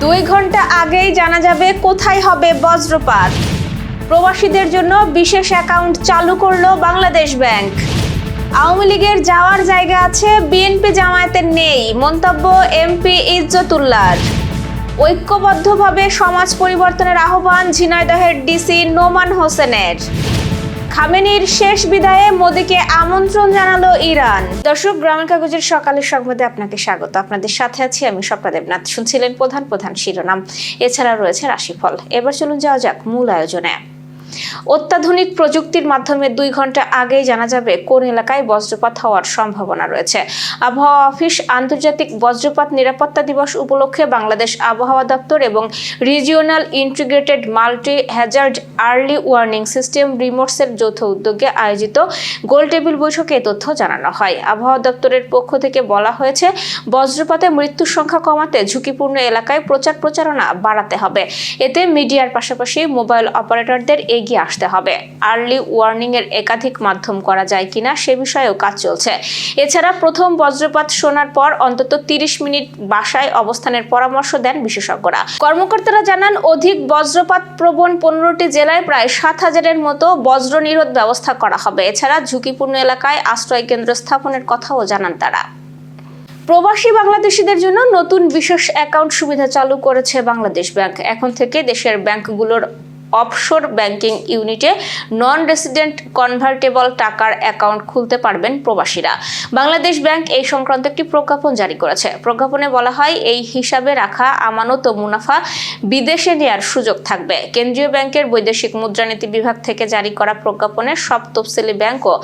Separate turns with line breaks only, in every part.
2 ঘন্টা আগেই জানা যাবে কোথায় হবে বজ্রপাত। প্রবাসীদের জন্য বিশেষ অ্যাকাউন্ট চালু করলো বাংলাদেশ ব্যাংক। আওয়ামী লীগের যাওয়ার জায়গা আছে, বিএনপি জামায়াতের নেই, মন্তব্য এমপি ইজ্জতুল্লাহর। ঐক্যবদ্ধভাবে সমাজ পরিবর্তনের আহ্বান ঝিনাইদহের ডিসি নোমান হোসেনের। খামেনির শেষ বিদায়ে মোদিকে আমন্ত্রণ জানালো ইরান। দর্শক, গ্রামীণ কাগজের সকালের সংবাদে আপনাকে স্বাগত। আপনাদের সাথে আছি আমি স্বপ্না দেবনাথ। শুনছিলেন প্রধান শিরোনাম, এছাড়া রয়েছে রাশিফল। এবার চলুন যাওয়া যাক মূল আয়োজনে। অত্যাধুনিক প্রযুক্তির মাধ্যমে 2 ঘন্টা আগেই জানা যাবে কোন এলাকায় বজ্রপাত হওয়ার সম্ভাবনা রয়েছে। আবহাওয়া অফিস আন্তর্জাতিক বজ্রপাত নিরাপত্তা দিবস উপলক্ষে বাংলাদেশ আবহাওয়া দপ্তর এবং regional integrated multi hazard early warning system রিমোটসের যৌথ উদ্যোগে আয়োজিত গোলটেবিল বৈঠকে এ তথ্য জানানো হয়। আবহাওয়া দপ্তরের পক্ষ থেকে বলা হয়েছে, বজ্রপাতে মৃত্যুর সংখ্যা কমাতে ঝুঁকিপূর্ণ এলাকায় প্রচারণা বাড়াতে হবে। এতে মিডিয়ার পাশাপাশি মোবাইল অপারেটরদের এগিয়ে আসতে হবে। আর্লি ওয়ার্নিং এর একাধিক মাধ্যম করা যায় কিনা সে বিষয়েও কাজ চলছে। এছাড়া প্রথম বজ্রপাত শোনার পর অন্তত 30 মিনিট বাসায় অবস্থানের পরামর্শ দেন বিশেষজ্ঞরা। কর্মকর্তারা জানান, অধিক বজ্রপাত প্রবণ 15টি জেলায় প্রায় 7000-এর মতো বজ্র নিরোধ ব্যবস্থা করা হবে। এছাড়া ঝুঁকিপূর্ণ এলাকায় আশ্রয় কেন্দ্র স্থাপনের কথাও জানান তারা। প্রবাসী বাংলাদেশিদের জন্য নতুন বিশেষ অ্যাকাউন্ট সুবিধা চালু করেছে বাংলাদেশ ব্যাংক। এখন থেকে দেশের ব্যাংকগুলোর অফশোর ব্যাংকিং ইউনিটে নন রেসিডেন্ট কনভার্টেবল টাকার অ্যাকাউন্ট খুলতে পারবেন প্রবাসীরা। বাংলাদেশ ব্যাংক এই সংক্রান্ত একটি প্রজ্ঞাপন জারি করেছে। প্রজ্ঞাপনে বলা হয়, এই হিসাবে রাখা আমানত ও মুনাফা বিদেশে নেওয়ার সুযোগ থাকবে। কেন্দ্রীয় ব্যাংকের বৈদেশিক মুদ্রানীতি বিভাগ থেকে জারি করা প্রজ্ঞাপনে সব তফসিলি ব্যাংক ও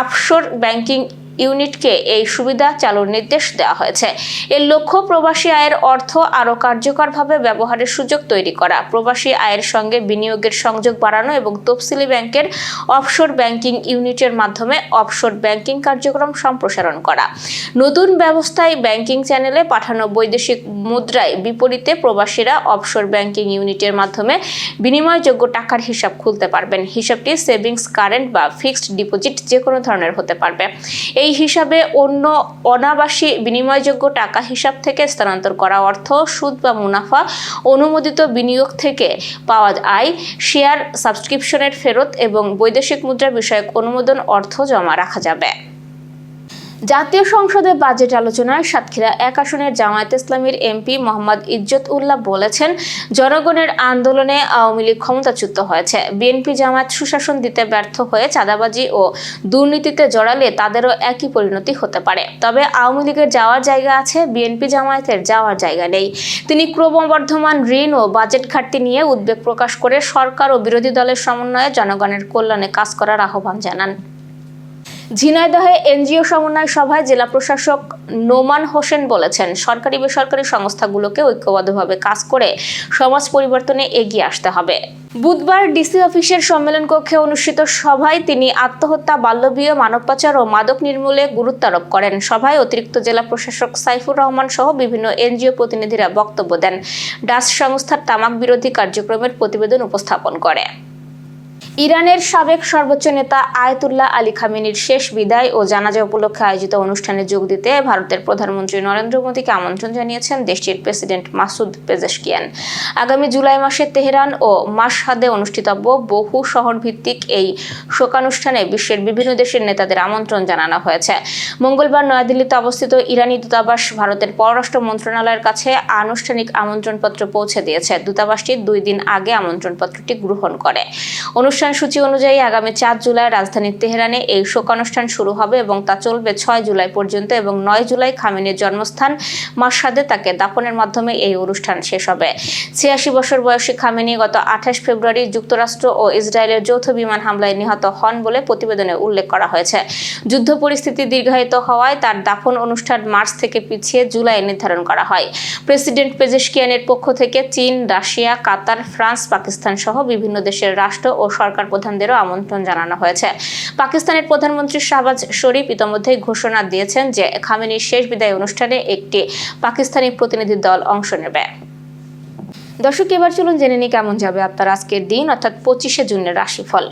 অফশোর ব্যাংকিং ইউনিটকে এই সুবিধা চালুর নির্দেশ দেওয়া হয়েছে। এর লক্ষ্য প্রবাসী আয়ের অর্থ আরও কার্যকরভাবে ব্যবহারের সুযোগ তৈরি করা, প্রবাসী আয়ের সঙ্গে বিনিয়োগের সংযোগ বাড়ানো এবং তফসিলি ব্যাংকের অফশোর ব্যাংকিং ইউনিটের মাধ্যমে অফশোর ব্যাংকিং কার্যক্রম সম্প্রসারণ করা। নতুন ব্যবস্থায় ব্যাংকিং চ্যানেলে পাঠানো বৈদেশিক মুদ্রায় বিপরীতে প্রবাসীরা অফশোর ব্যাংকিং ইউনিটের মাধ্যমে বিনিময়যোগ্য টাকার হিসাব খুলতে পারবেন। হিসাবটি সেভিংস, কারেন্ট বা ফিক্সড ডিপোজিট যে কোনো ধরনের হতে পারবে। এই হিসাবে অন্য অনাবাসী বিনিময়যোগ্য টাকা হিসাব থেকে স্থানান্তর করা অর্থ, সুদ বা মুনাফা, অনুমোদিত বিনিয়োগ থেকে পাওয়া আয়, শেয়ার সাবস্ক্রিপশনের ফেরত এবং বৈদেশিক মুদ্রা বিষয়ক অনুমোদন অর্থ জমা রাখা যাবে। জাতীয় সংসদে বাজেট আলোচনায় সাতক্ষীরা 1 আসনের জামায়াত ইসলামীর এমপি মোহাম্মদ ইজ্জতুল্লাহ বলেছেন, জনগণের আন্দোলনে আওয়ামী লীগ ক্ষমতাচ্যুত হয়েছে। বিএনপি জামায়াত সুশাসন দিতে ব্যর্থ হয়ে চাঁদাবাজি ও দুর্নীতিতে জড়ালে তাদেরও একই পরিণতি হতে পারে। তবে আওয়ামী লীগের যাওয়ার জায়গা আছে, বিএনপি জামায়াতের যাওয়ার জায়গা নেই। তিনি ক্রমবর্ধমান ঋণ ও বাজেট ঘাটতি নিয়ে উদ্বেগ প্রকাশ করে সরকার ও বিরোধী দলের সমন্বয়ে জনগণের কল্যাণে কাজ করার আহ্বান জানান। ঝিনাইদহে এনজিও সমন্বয় সভায় জেলা প্রশাসক নোমান হোসেন বলেছেন, সরকারি বেসরকারি সংস্থাগুলোকে ঐক্যবদ্ধভাবে কাজ করে সমাজ পরিবর্তনে এগিয়ে আসতে হবে। বুধবার ডিসি অফিসের সম্মেলন কক্ষে অনুষ্ঠিত সভায় তিনি আত্মহত্যা, বাল্যবিয়ে, মানব পাচার ও মাদক নির্মূলে গুরুত্ব আরোপ করেন। সভায় অতিরিক্ত জেলা প্রশাসক সাইফুর রহমান সহ বিভিন্ন এনজিও প্রতিনিধিরা বক্তব্য দেন। ডাচ সংস্থার তামাক বিরোধী কার্যক্রমের প্রতিবেদন উপস্থাপন করে। ইরানের সাবেক সর্বোচ্চ নেতা আয়াতুল্লাহ আলী খামেনির শেষ বিদায় ও জানাজা উপলক্ষে আয়োজিত অনুষ্ঠানে যোগ দিতে ভারতের প্রধানমন্ত্রী নরেন্দ্র মোদীকে আমন্ত্রণ জানিয়েছেন দেশটির প্রেসিডেন্ট মাসুদ পেজেশকিয়ান। আগামী জুলাই মাসে তেহরান ও মাশহাদে অনুষ্ঠিতব্য বহু শহর ভিত্তিক এই শোকানুষ্ঠানে বিশ্বের বিভিন্ন দেশের নেতাদের আমন্ত্রণ জানানো হয়েছে। মঙ্গলবার নয়াদিল্লিতে অবস্থিত ইরানি দূতাবাস ভারতের পররাষ্ট্র মন্ত্রণালয়ের কাছে আনুষ্ঠানিক আমন্ত্রণপত্র পৌঁছে দিয়েছে। দূতাবাসটি 2 দিন আগে আমন্ত্রণপত্রটি গ্রহণ করে। অনুষ্ঠান সূচি অনুযায়ী আগামী 4 জুলাই রাজধানী তেহরানে এই শোকানুষ্ঠান শুরু হবে এবং তা চলবে 6 জুলাই পর্যন্ত এবং 9 জুলাই খামেনির জন্মস্থান মাশহাদে তাকে দাফনের মাধ্যমে এই অনুষ্ঠান শেষ হবে। 86 বছর বয়সী খামেনি গত 28 ফেব্রুয়ারি যুক্তরাষ্ট্র ও ইসরায়েলের যৌথ বিমান হামলায় নিহত হন বলে প্রতিবেদনে উল্লেখ করা হয়েছে। যুদ্ধ পরিস্থিতি দীর্ঘায়িত হওয়ায় তার দাফন অনুষ্ঠান মার্চ থেকে পিছিয়ে জুলাই নির্ধারণ করা হয়। প্রেসিডেন্ট পেজেশকিয়ানের পক্ষ থেকে চীন, রাশিয়া, কাতার, ফ্রান্স, পাকিস্তান সহ বিভিন্ন দেশের রাষ্ট্র ও সরকার প্রধানদেরও আমন্ত্রণ জানানো হয়েছে। পাকিস্তানের প্রধানমন্ত্রী শাহবাজ শরীফ ইতিমধ্যেই ঘোষণা দিয়েছেন যে খামেনির শেষ বিদায় অনুষ্ঠানে একটি পাকিস্তানি প্রতিনিধি দল অংশ নেবে। দর্শক, এবার চলুন জেনে নিই কেমন যাবে আপনার আজকের দিন অর্থাৎ 25শে জুনের রাশিফল।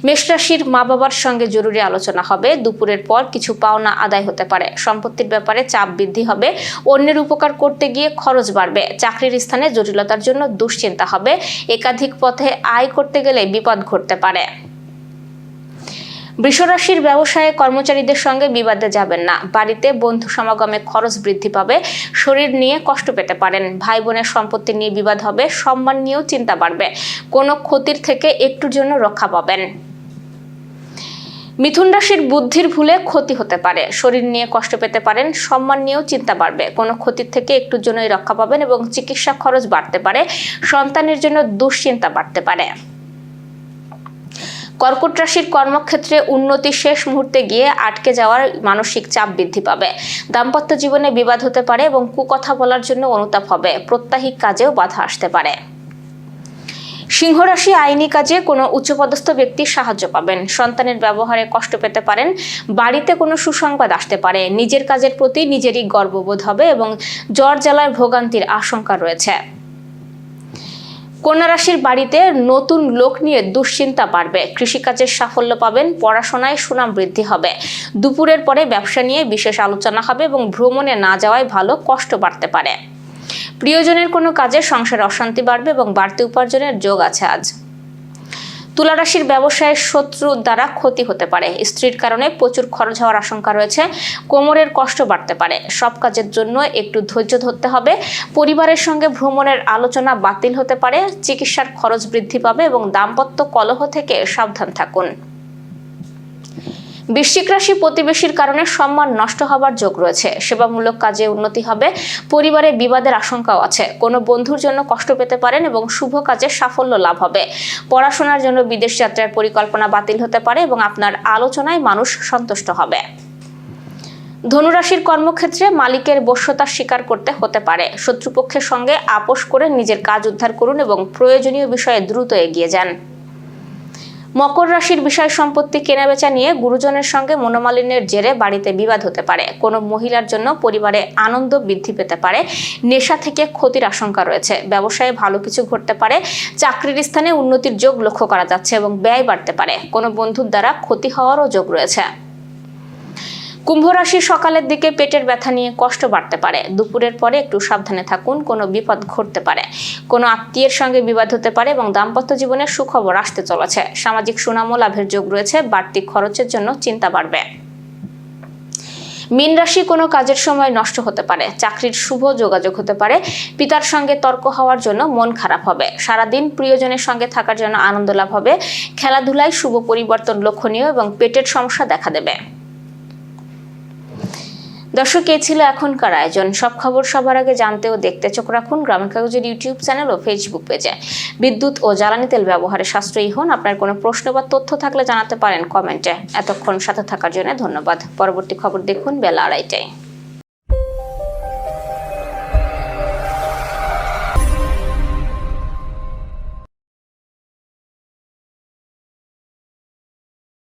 মেষ রাশির মা বাবার সঙ্গে জরুরি আলোচনা হবে। দুপুরের পর কিছু পাওনা আদায় হতে পারে। সম্পত্তির ব্যাপারে চাপ বৃদ্ধি হবে। অন্যের উপকার করতে গিয়ে খরচ বাড়বে। চাকরির স্থানে জটিলতার জন্য দুশ্চিন্তা হবে। একাধিক পথে আয় করতে গেলে বিপদ ঘটতে পারে। বৃষ রাশির ব্যবসায়ে কর্মচারীদের সঙ্গে বিবাদে যাবেন না। বাড়িতে বন্ধু সমাগমে খরচ বৃদ্ধি পাবে। শরীর নিয়ে কষ্ট পেতে পারেন। ভাই বোনের সম্পত্তি নিয়ে বিবাদ হবে। সম্মান নিয়েও চিন্তা বাড়বে। কোনো ক্ষতির থেকে একটুর জন্য রক্ষা পাবেন। মিথুন রাশির বুদ্ধির ভুলে ক্ষতি হতে পারে। শরীর নিয়ে কষ্ট পেতে পারেন। সম্মান নিয়েও চিন্তা বাড়বে। কোনো ক্ষতির থেকে একটুর জন্যই রক্ষা পাবেন এবং চিকিৎসা খরচ বাড়তে পারে। সন্তানের জন্য দুশ্চিন্তা বাড়তে পারে। কর্কট রাশির কর্মক্ষেত্রে উন্নতি শেষ মুহূর্তে গিয়ে আটকে যাওয়ার মানসিক চাপ বৃদ্ধি পাবে। দাম্পত্য জীবনে বিবাদ হতে পারে এবং কুকথা বলার জন্য অনুতাপ হবে। প্রত্যাহিক কাজেও বাধা আসতে পারে। সিংহ রাশি আইনি কাজে কোনো উচ্চপদস্থ ব্যক্তির সাহায্য পাবেন। সন্তানের ব্যবহারে কষ্ট পেতে পারেন। বাড়িতে কোনো সুসংবাদ আসতে পারে। নিজের কাজের প্রতি নিজেরই গর্ববোধ হবে এবং জ্বর জ্বালায় ভোগান্তির আশঙ্কা রয়েছে। কন্যা রাশির বাড়িতে নতুন লোক নিয়ে দুশ্চিন্তা বাড়বে। কৃষিকাজের সাফল্য পাবেন। পড়াশোনায় সুনাম বৃদ্ধি হবে। দুপুরের পরে ব্যবসা নিয়ে বিশেষ আলোচনা হবে এবং ভ্রমণে না যাওয়ায় ভালো, কষ্ট বাড়তে পারে। প্রিয়জনের কোনো কাজে সংসারে অশান্তি বাড়বে এবং বাড়তি উপার্জনের যোগ আছে আজ। তুলা রাশির ব্যবসায় শত্রুর দ্বারা ক্ষতি হতে পারে। স্ত্রীর কারণে প্রচুর খরচ হওয়ার আশঙ্কা রয়েছে। কোমরের কষ্ট বাড়তে পারে। সব কাজের জন্য একটু ধৈর্য ধরতে হবে। পরিবারের সঙ্গে ভ্রমণের আলোচনা বাতিল হতে পারে। চিকিৎসার খরচ বৃদ্ধি পাবে এবং দাম্পত্য কলহ থেকে সাবধান থাকুন। বৃশ্চিক রাশি প্রতিবেশীর কারণে সম্মান নষ্ট হবার যোগ রয়েছে। সেবামূলক কাজে উন্নতি হবে। পরিবারে বিবাদের আশঙ্কাও আছে। কোনো বন্ধুর জন্য কষ্ট পেতে পারেন এবং শুভ কাজে সাফল্য লাভ হবে। পড়াশোনার জন্য বিদেশ যাত্রার পরিকল্পনা বাতিল হতে পারে এবং আপনার আলোচনায় মানুষ সন্তুষ্ট হবে। ধনুরাশির কর্মক্ষেত্রে মালিকের বশ্যতা স্বীকার করতে হতে পারে। শত্রুপক্ষের সঙ্গে আপোষ করে নিজের কাজ উদ্ধার করুন এবং প্রয়োজনীয় বিষয়ে দ্রুত এগিয়ে যান। মকর রাশির বিষয় সম্পত্তি কেনাবেচা নিয়ে গুরুজনের সঙ্গে মনোমালিন্যের জেরে বাড়িতে বিবাদ হতে পারে। কোনো মহিলার জন্য পরিবারে আনন্দ বৃদ্ধি পেতে পারে। নেশা থেকে ক্ষতির আশঙ্কা রয়েছে। ব্যবসায়ে ভালো কিছু ঘটতে পারে। চাকরির স্থানে উন্নতির যোগ লক্ষ্য করা যাচ্ছে এবং ব্যয় বাড়তে পারে। কোনো বন্ধুর দ্বারা ক্ষতি হওয়ারও যোগ রয়েছে। কুম্ভ রাশি সকালের দিকে পেটের ব্যথা নিয়ে কষ্ট বাড়তে পারে। দুপুরের পরে একটু সাবধানে থাকুন। কোনো বিপদ ঘটতে পারে। কোনো আত্মীয়ের সঙ্গে বিবাদ হতে পারে এবং দাম্পত্য জীবনে সুখবর আসতে চলেছে। সামাজিক সুনাম ও লাভের যোগ রয়েছে। বাড়তি খরচের জন্য চিন্তা বাড়বে। মীন রাশি কোনো কাজের সময় নষ্ট হতে পারে। চাকরির শুভ যোগাযোগ হতে পারে। পিতার সঙ্গে তর্ক হওয়ার জন্য মন খারাপ হবে। সারাদিন প্রিয়জনের সঙ্গে থাকার জন্য আনন্দ লাভ হবে। খেলাধুলায় শুভ পরিবর্তন লক্ষণীয় এবং পেটের সমস্যা দেখা দেবে। দর্শক, এই ছিল এখনকার আয়োজন। সব খবর সবার আগে জানতে ও দেখতে চোখ রাখুন গ্রামীণ কাগজের ইউটিউব চ্যানেল ও ফেসবুক পেজে। বিদ্যুৎ ও জ্বালানি তেল ব্যবহারে সাশ্রয়ী হন। আপনার কোনো প্রশ্ন বা তথ্য থাকলে জানাতে পারেন কমেন্টে। এতক্ষণ সাথে থাকার জন্য ধন্যবাদ। পরবর্তী খবর দেখুন বেলা 2:30টায়।